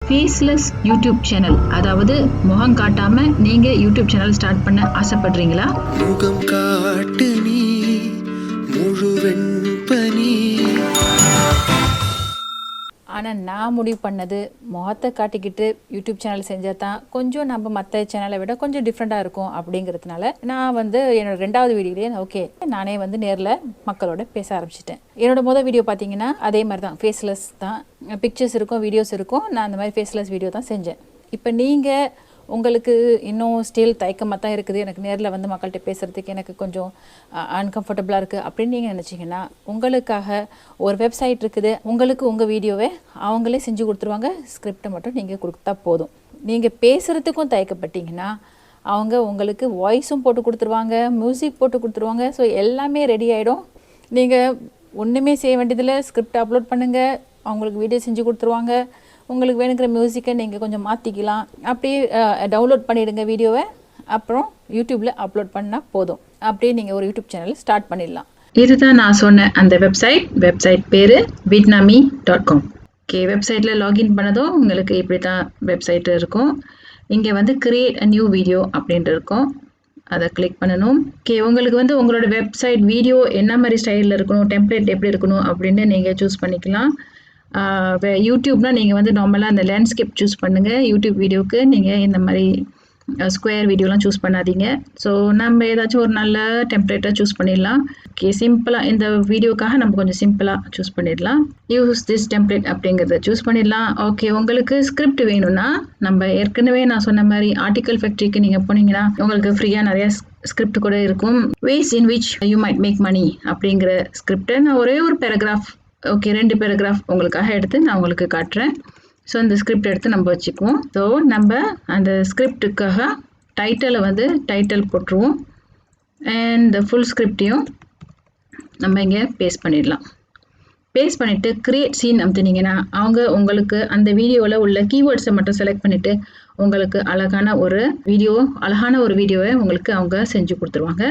Faceless YouTube channel, அதாவது முகம் காட்டாம நீங்க யூடியூப் சேனல் ஸ்டார்ட் பண்ண ஆசைப்படுறீங்களா? முகம் காட்டு நீ முழுவெண் பனி. ஆனால் நான் முடிவு பண்ணது முகத்தை காட்டிக்கிட்டு யூடியூப் சேனல் செஞ்சால் தான் கொஞ்சம் நம்ம மற்ற சேனலை விட கொஞ்சம் டிஃப்ரெண்ட்டாக இருக்கும் அப்படிங்கிறதுனால நான் என்னோட 2வது வீடியோலேயே ஓகே நானே நேரில் மக்களோட பேச ஆரம்பிச்சிட்டேன். என்னோட முதல் வீடியோ பார்த்தீங்கன்னா அதே மாதிரி தான், ஃபேஸ்லெஸ் தான், பிக்சர்ஸ் இருக்கும், வீடியோஸ் இருக்கும். நான் அந்த மாதிரி ஃபேஸ்லெஸ் வீடியோ தான் செஞ்சேன். இப்போ நீங்கள் உங்களுக்கு இன்னும் ஸ்டில் தயக்கமாக தான் இருக்குது, எனக்கு நேரில் மக்கள்கிட்ட பேசுகிறதுக்கு எனக்கு கொஞ்சம் அன்கம்ஃபர்டபுளாக இருக்குது அப்படின்னு நீங்கள் நினச்சிங்கன்னா உங்களுக்காக ஒரு வெப்சைட் இருக்குது. உங்களுக்கு உங்கள் வீடியோவை அவங்களே செஞ்சு கொடுத்துருவாங்க. ஸ்கிரிப்டை மட்டும் நீங்கள் கொடுத்தா போதும். நீங்கள் பேசுகிறதுக்கும் தயக்கப்பட்டீங்கன்னா அவங்க உங்களுக்கு வாய்ஸும் போட்டு கொடுத்துருவாங்க, மியூசிக் போட்டு கொடுத்துருவாங்க. ஸோ எல்லாமே ரெடி ஆகிடும். நீங்கள் ஒன்றுமே செய்ய வேண்டியதில் ஸ்கிரிப்ட் அப்லோட் பண்ணுங்கள், அவங்களுக்கு வீடியோ செஞ்சு கொடுத்துருவாங்க. உங்களுக்கு வேணுங்கிற மியூசிக்கை நீங்கள் கொஞ்சம் மாற்றிக்கலாம். அப்படியே டவுன்லோட் பண்ணிவிடுங்க வீடியோவை, அப்புறம் யூடியூப்பில் அப்லோட் பண்ணால் போதும். அப்படியே நீங்கள் ஒரு யூடியூப் சேனல் ஸ்டார்ட் பண்ணிடலாம். இதுதான் நான் சொன்ன அந்த வெப்சைட் பேர் vidnami.com. ஓகே, வெப்சைட்டில் லாகின் பண்ணதும் உங்களுக்கு இப்படி தான் வெப்சைட் இருக்கும். இங்கே கிரியேட் அ நியூ வீடியோ அப்படின்ட்டு இருக்கும், அதை கிளிக் பண்ணணும். ஓகே, உங்களுக்கு உங்களோட வெப்சைட் வீடியோ என்ன மாதிரி ஸ்டைலில் இருக்கணும், டெம்ப்ளேட் எப்படி இருக்கணும் அப்படின்னு நீங்கள் சூஸ் பண்ணிக்கலாம். யூடியூப்னா நீங்கள் நார்மலாக அந்த லேண்ட்ஸ்கேப் சூஸ் பண்ணுங்கள். யூடியூப் வீடியோவுக்கு நீங்கள் இந்த மாதிரி ஸ்கொயர் வீடியோலாம் சூஸ் பண்ணாதீங்க. ஸோ நம்ம ஏதாச்சும் ஒரு நல்ல டெம்ப்ளேட்டாக சூஸ் பண்ணிடலாம். ஓகே, சிம்பிளாக இந்த வீடியோக்காக நம்ம கொஞ்சம் சிம்பிளாக சூஸ் பண்ணிடலாம். யூஸ் திஸ் டெம்ப்ளேட் அப்படிங்கிறத சூஸ் பண்ணிடலாம். ஓகே, உங்களுக்கு ஸ்கிரிப்ட் வேணும்னா நம்ம ஏற்கனவே நான் சொன்ன மாதிரி ஆர்டிக்கல் ஃபேக்ட்ரிக்கு நீங்கள் போனீங்கன்னா உங்களுக்கு ஃப்ரீயாக நிறைய ஸ்கிரிப்ட் கூட இருக்கும். Ways in which you might make money அப்படிங்கிற ஸ்கிரிப்டை நான் ஒரே ஒரு பேராகிராஃப், ஓகே 2 பேராகிராஃப் உங்களுக்காக எடுத்து நான் உங்களுக்கு காட்டுறேன். ஸோ இந்த ஸ்கிரிப்ட் எடுத்து நம்ம வச்சுக்குவோம். ஸோ நம்ம அந்த ஸ்கிரிப்டுக்காக டைட்டில் போட்டுருவோம். அண்ட் ஃபுல் ஸ்கிரிப்டையும் நம்ம இங்கே பேஸ்ட் பண்ணிடலாம். பேஸ்ட் பண்ணிவிட்டு கிரியேட் சீன் அமுத்துனீங்கன்னா உங்களுக்கு அந்த வீடியோவில் உள்ள கீவேர்ட்ஸை மட்டும் செலக்ட் பண்ணிவிட்டு உங்களுக்கு அழகான ஒரு வீடியோவை உங்களுக்கு அவங்க செஞ்சு கொடுத்துருவாங்க.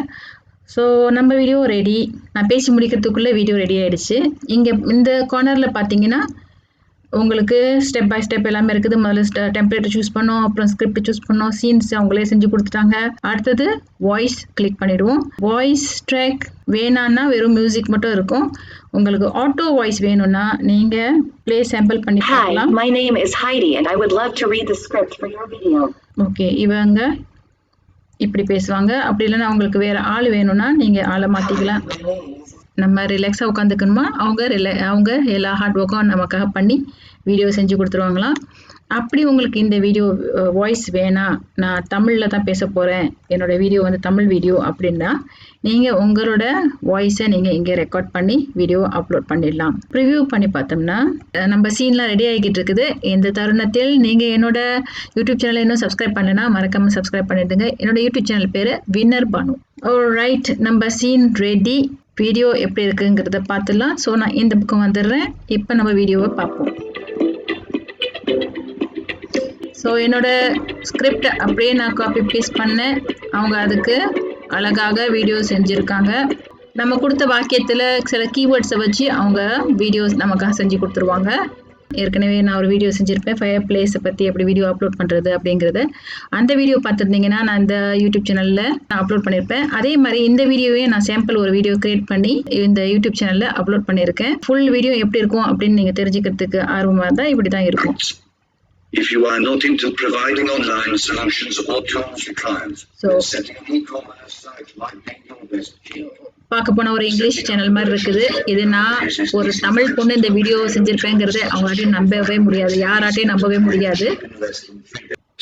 ஸோ நம்ம வீடியோ ரெடி. நான் பேசி முடிக்கிறதுக்குள்ளே வீடியோ ரெடி ஆகிடுச்சு. இங்கே இந்த கார்னரில் பார்த்தீங்கன்னா உங்களுக்கு ஸ்டெப் பை ஸ்டெப் எல்லாமே இருக்குது. முதல்ல டெம்ப்ளேட்டை சூஸ் பண்ணோம், அப்புறம் ஸ்கிரிப்ட் சூஸ் பண்ணோம், சீன்ஸ் அவங்களே செஞ்சு கொடுத்துட்டாங்க. அடுத்தது வாய்ஸ் கிளிக் பண்ணிவிடுவோம். வாய்ஸ் ட்ராக் வேணான்னா வெறும் மியூசிக் மட்டும் இருக்கும். உங்களுக்கு ஆட்டோ வாய்ஸ் வேணும்னா நீங்கள் ப்ளே சாம்பிள் பண்ணி பார்க்கலாம். Hi, my name is Heidi and I would love to read the script for your video. Okay, இவங்க இப்படி பேசுவாங்க. அப்படி இல்லைன்னா அவங்களுக்கு வேறு ஆள் வேணும்னா நீங்கள் ஆளை மாற்றிக்கலாம். நம்ம ரிலாக்ஸாக உட்காந்துக்கணுமா, அவங்க எல்லா ஹார்ட் ஒர்க்கும் நமக்காக பண்ணி வீடியோ செஞ்சு கொடுத்துருவாங்களாம். அப்படி உங்களுக்கு இந்த வீடியோ வாய்ஸ் வேணாம், நான் தமிழில் தான் பேச போகிறேன், என்னோடய வீடியோ தமிழ் வீடியோ அப்படின்னா நீங்கள் உங்களோட வாய்ஸை நீங்கள் இங்கே ரெக்கார்ட் பண்ணி வீடியோ அப்லோட் பண்ணிடலாம். ப்ரிவ்யூ பண்ணி பார்த்தோம்னா நம்ம சீன்லாம் ரெடி ஆகிக்கிட்டு இருக்குது. இந்த தருணத்தில் நீங்கள் என்னோட யூடியூப் சேனலை இன்னும் சப்ஸ்கிரைப் பண்ணலைன்னா மறக்காமல் சப்ஸ்கிரைப் பண்ணிடுங்க. என்னோட யூடியூப் சேனல் பேர் வின்னர் பானு. ரைட், நம்ம சீன் ரெடி. வீடியோ எப்படி இருக்குங்கிறத பார்த்துடலாம். ஸோ நான் இந்த பக்கம் வந்துடுறேன். இப்போ நம்ம வீடியோவை பார்ப்போம். ஸோ என்னோட ஸ்கிரிப்ட் அப்படியே நான் காப்பி பேஸ்ட் பண்ணேன். அவங்க அதுக்கு அழகாக வீடியோ செஞ்சுருக்காங்க. நம்ம கொடுத்த வாக்கியத்தில் சில கீவேர்ட்ஸை வச்சு அவங்க வீடியோஸ் நமக்காக செஞ்சு கொடுத்துருவாங்க. ஏற்கனவே நான் ஒரு வீடியோ செஞ்சுருப்பேன், ஃபயர் பிளேஸை பற்றி எப்படி வீடியோ அப்லோட் பண்ணுறது அப்படிங்கிறது. அந்த வீடியோ பார்த்துருந்தீங்கன்னா நான் இந்த யூடியூப் சேனலில் நான் அப்லோட் பண்ணியிருப்பேன். அதே மாதிரி இந்த வீடியோவே நான் சாம்பிள் ஒரு வீடியோ கிரியேட் பண்ணி இந்த யூடியூப் சேனலில் அப்லோட் பண்ணியிருக்கேன். ஃபுல் வீடியோ எப்படி இருக்கும் அப்படின்னு நீங்கள் தெரிஞ்சுக்கிறதுக்கு ஆர்வமாக இருந்தால் இப்படி தான் இருக்கும். If you are not into providing online solutions or tools for clients, then setting an e-commerce site might be your best key. பார்க்க போன ஒரு இங்கிலீஷ் சேனல் மாதிரி இருக்குது. இது நான் ஒரு தமிழ் பொண்ணு இந்த வீடியோ செஞ்சிருப்பேங்கிறது அவங்களாட்டையும் நம்பவே முடியாது, யாராட்டையும் நம்பவே முடியாது.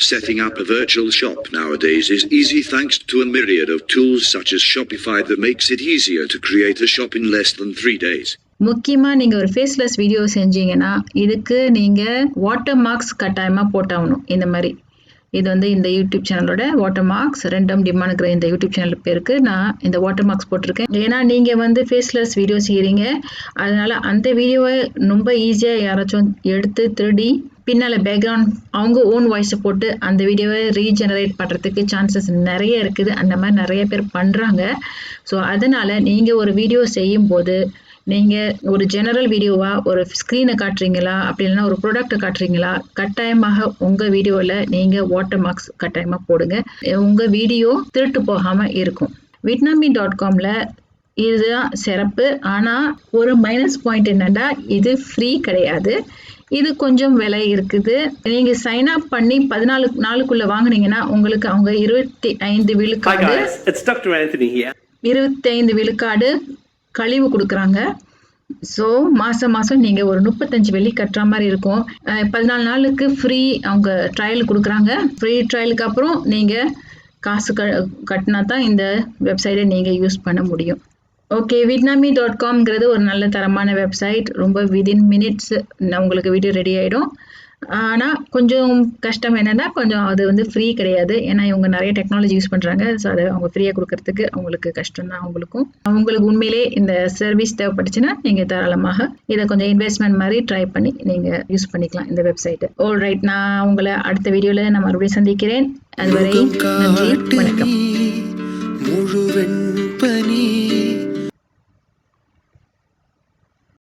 Setting up a virtual shop nowadays is easy thanks to a myriad of tools such as Shopify that makes it easier to create a shop in less than 3 days. முக்கியமாக நீங்கள் ஒரு ஃபேஸ்லெஸ் வீடியோ செஞ்சீங்கன்னா இதுக்கு நீங்கள் water marks கட்டாயமாக போட்டாகணும். இந்த மாதிரி இது இந்த யூடியூப் சேனலோட வாட்டர் மார்க்ஸ், ரெண்டும் டிமாண்டுங்கிற இந்த யூடியூப் சேனல் பேருக்கு நான் இந்த வாட்டர் மார்க்ஸ் போட்டிருக்கேன். ஏன்னா நீங்கள் ஃபேஸ்லெஸ் வீடியோ செய்கிறீங்க, அதனால் அந்த வீடியோவை ரொம்ப ஈஸியாக யாராச்சும் எடுத்து திருடி பின்னால் பேக்ரவுண்ட் அவங்க ஓன் வாய்ஸை போட்டு அந்த வீடியோவை ரீஜெனரேட் பண்ணுறதுக்கு சான்சஸ் நிறைய இருக்குது. அந்த மாதிரி நிறைய பேர் பண்ணுறாங்க. ஸோ அதனால் நீங்கள் ஒரு வீடியோ செய்யும்போது நீங்கள் ஒரு ஜெனரல் வீடியோவா ஒரு ஸ்க்ரீனை காட்டுறீங்களா அப்படி இல்லைன்னா ஒரு ப்ராடக்ட்டை காட்டுறீங்களா, கட்டாயமாக உங்கள் வீடியோவில் நீங்கள் வாட்டர் மார்க்ஸ் கட்டாயமாக போடுங்க. உங்கள் வீடியோ திருட்டு போகாமல் இருக்கும். vidnami.comல இதுதான் சிறப்பு. ஆனால் ஒரு மைனஸ் பாயிண்ட் என்னன்னா, இது ஃப்ரீ கிடையாது. இது கொஞ்சம் விலை இருக்குது. நீங்கள் சைன் அப் பண்ணி 14 நாளுக்குள்ளே வாங்கினீங்கன்னா உங்களுக்கு அவங்க 25 விழுக்காடு 25 விழுக்காடு கழிவு கொடுக்குறாங்க. ஸோ மாதம் நீங்கள் ஒரு 35 வெள்ளி கட்டுற மாதிரி இருக்கும். 14 நாளுக்கு ஃப்ரீ அவங்க ட்ரையல் கொடுக்குறாங்க. ஃப்ரீ ட்ரையலுக்கு அப்புறம் நீங்கள் காசு கட்டினா தான் இந்த வெப்சைட்டை நீங்கள் யூஸ் பண்ண முடியும். ஓகே, vidnami.comங்கிறது ஒரு நல்ல தரமான வெப்சைட். ரொம்ப விதின் மினிட்ஸ் உங்களுக்கு வீடியோ ரெடி ஆகிடும். ஆனால் கொஞ்சம் கஷ்டம் என்னென்னா, கொஞ்சம் அது வந்து ஃப்ரீ கிடையாது. ஏன்னா இவங்க நிறைய டெக்னாலஜி யூஸ் பண்ணுறாங்க. ஸோ அதை அவங்க ஃப்ரீயாக கொடுக்கறதுக்கு அவங்களுக்கு கஷ்டம் தான். உங்களுக்கு உண்மையிலே இந்த சர்வீஸ் தேவைப்பட்டுச்சுன்னா நீங்கள் தாராளமாக இதை கொஞ்சம் இன்வெஸ்ட்மெண்ட் மாதிரி ட்ரை பண்ணி நீங்கள் யூஸ் பண்ணிக்கலாம் இந்த வெப்சைட்டை. ஆல் ரைட், நான் உங்களை அடுத்த வீடியோவில் நான் மறுபடியும் சந்திக்கிறேன். அதுவரை நன்றி, வணக்கம்.